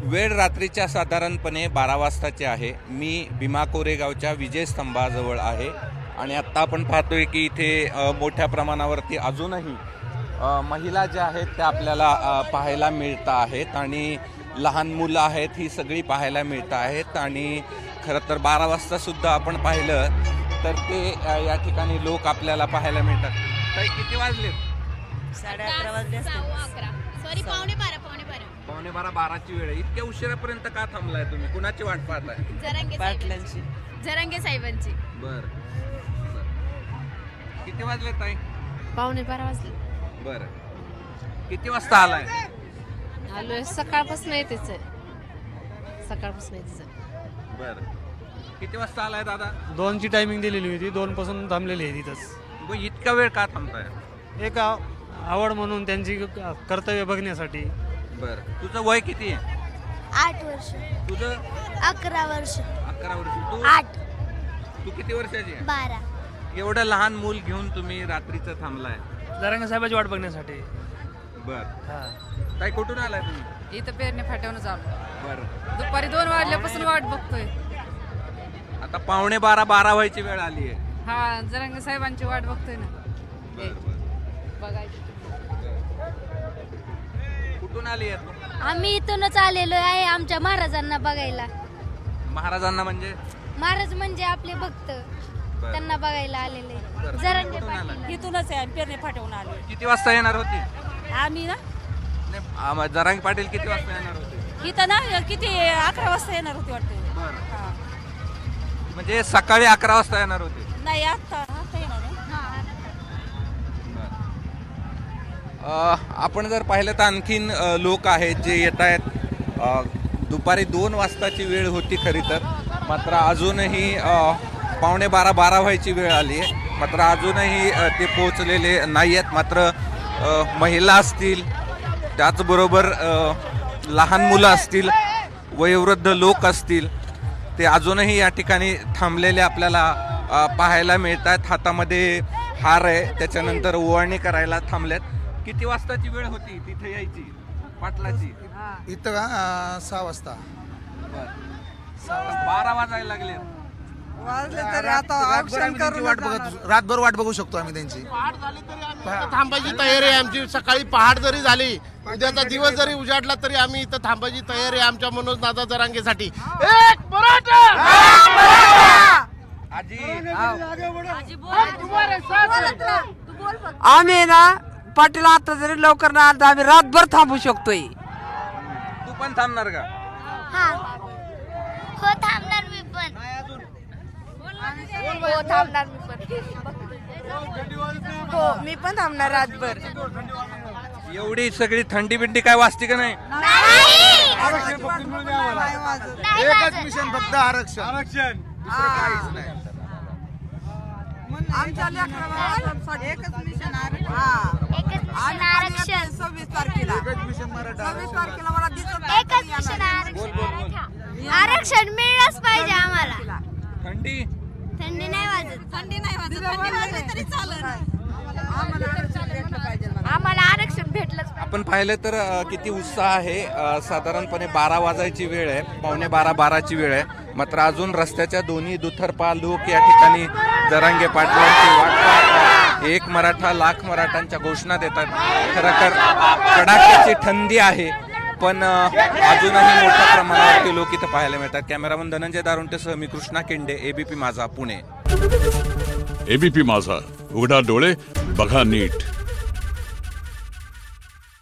वेळ रात्रीच्या साधारणपणे 12 वाजताचे आहे। मी भीमा कोरेगावच्या विजय स्तंभाजवळ आहे आणि आत्ता आपण पाहतोय की इथे मोठ्या प्रमाणावरती अजूनही महिला ज्या आहेत त्या आपल्याला पाहायला मिळत आहेत आणि लहान मुलं आहेत ही सगळी पाहायला मिळत आहेत। आणि खरं तर 12 वाजता सुद्धा आपण पाहिलं तर ते या ठिकाणी लोक आपल्याला पाहायला मिळतात। ताई किती वाजले? 11:30 वाजले। सॉरी, पावणे बारा 12ची वेळ आहे। इतक्या उशिरापर्यंत का थांबलाय तुम्ही? कुणाची वाट पाहताय? जरांगे साहेबांची। बर, किती वाजले ताई? 11:15 वाजले। बर, किती वाजता आलाय? आलोय सकाळपासून येतेच आहे, सकाळपासून येतेच आहे। बर, किती वाजता आलाय दादा? 2ची टायमिंग दिलेली होती, 2 पासून थांबलेली आहे तिथंच। इतका वेळ का थांबताय? एक आवड म्हणून त्यांची कर्तव्य बघण्यासाठी। बर, तुझं वय किती आहे? 8 वर्ष। तुझं? 11 वर्ष। 11 वर्ष। तू? 8। तू किती वर्षाची आहे? 12। एवढं लहान मूल घेऊन तुम्ही रात्रीचं थांबलाय? जरांगे साहेबांची वाट बघण्यासाठी। बर, ताई कुठून आलाय तुम्ही? इथं पेरणे फाट्यावरून चालू। बर, दुपारी 2 वाजल्यापासून वाट बघतोय। आता 11:45 व्हायची वेळ आली आहे। हा, जरांगे साहेबांची वाट बघतोय ना। बघायची। कुठून आली आहे तू? आम्ही इथूनच आलेलो आहे आमच्या महाराजांना बघायला। महाराजांना म्हणजे? महाराज म्हणजे आपले भक्त, त्यांना बघायला आलेले। जरांगे पाटील इथूनच आहे, पेरणे फाट्यावरून आलो। किती वाजता येणार होती? आम्ही ना जरांगे पाटील किती वाजता येणार होते? इथं ना किती 11 वाजता येणार होती वाटते। म्हणजे सकाळी 11 वाजता येणार होते? नाही, आता येणार आहे। आपण जर पाहिलं तर आणखीन लोक आहेत जे येत आहेत। दुपारी 2 वाजताची वेळ होती खरी तर, मात्र अजूनही 11:45 व्हायची वेळ आली आहे, मात्र अजूनही ते पोहोचलेले नाही आहेत। मात्र महिला असतील, त्याचबरोबर लहान मुलं असतील, वयोवृद्ध लोक असतील, ते अजूनही या ठिकाणी थांबलेले आपल्याला पाहायला मिळतात। हातामध्ये हार आहे, त्याच्यानंतर ओवाळणी करायला थांबल्यात। किती वाजताची वेळ होती तिथे यायची पाटलाची? इथं का 6 वाजता। 12 वाजायला लागले तरी आता रातभर वाट बघू शकतो आम्ही त्यांची। थांबायची तयारी आहे आमची। सकाळी पहाट जरी झाली, उद्याचा दिवस जरी उजाडला तरी आम्ही इथं थांबायची तयारी आहे आमच्या मनोज दादा जरांगेसाठी। एक मराठा आम्ही ना पाटील आता जरी लवकर ना आलं तर आम्ही रातभर थांबू शकतोय। तू पण थांबणार का? हो, थांबणार मी पण। हो, थांबणार मी पण। हो, मी पण थांबणार रातभर। एवढी सगळी थंडी बिंडी काय वाजते का नाही? एकच मिशन, फक्त आरक्षण। आमच्या लेकरांसाठी एकच मिशन आरक्षण। 26 तारखेला एकच मिशन मराठा। 26 तारखेला मला दिसत एकच मिशन आरक्षण मिळलंच पाहिजे आम्हाला। थंडी नाही वाजत। थंडी वाजली तरी चालेल। आम्हाला आरक्षण भेटलंच। आपण पाहिलं तर किती उत्साह आहे। साधारणपणे 12 वाजायची वेळ आहे, 11:45 वेळ आहे, मात्र अजून रस्त्याच्या दोन्ही दुतर्फा लोक या ठिकाणी जरांगे पाटलांची वाट पाहतात। एक मराठा लाख मराठांच्या घोषणा देतात। खरं तर कडाक्याची थंडी आहे, पण अजूनही मोठ्या प्रमाणावरती लोक इथं पाहायला मिळतात। कॅमेरामन धनंजय दारुंटेसह मी कृष्णा केंडे, एबीपी माझा, पुणे। एबीपी माझा, उघडा डोळे बघा नीट।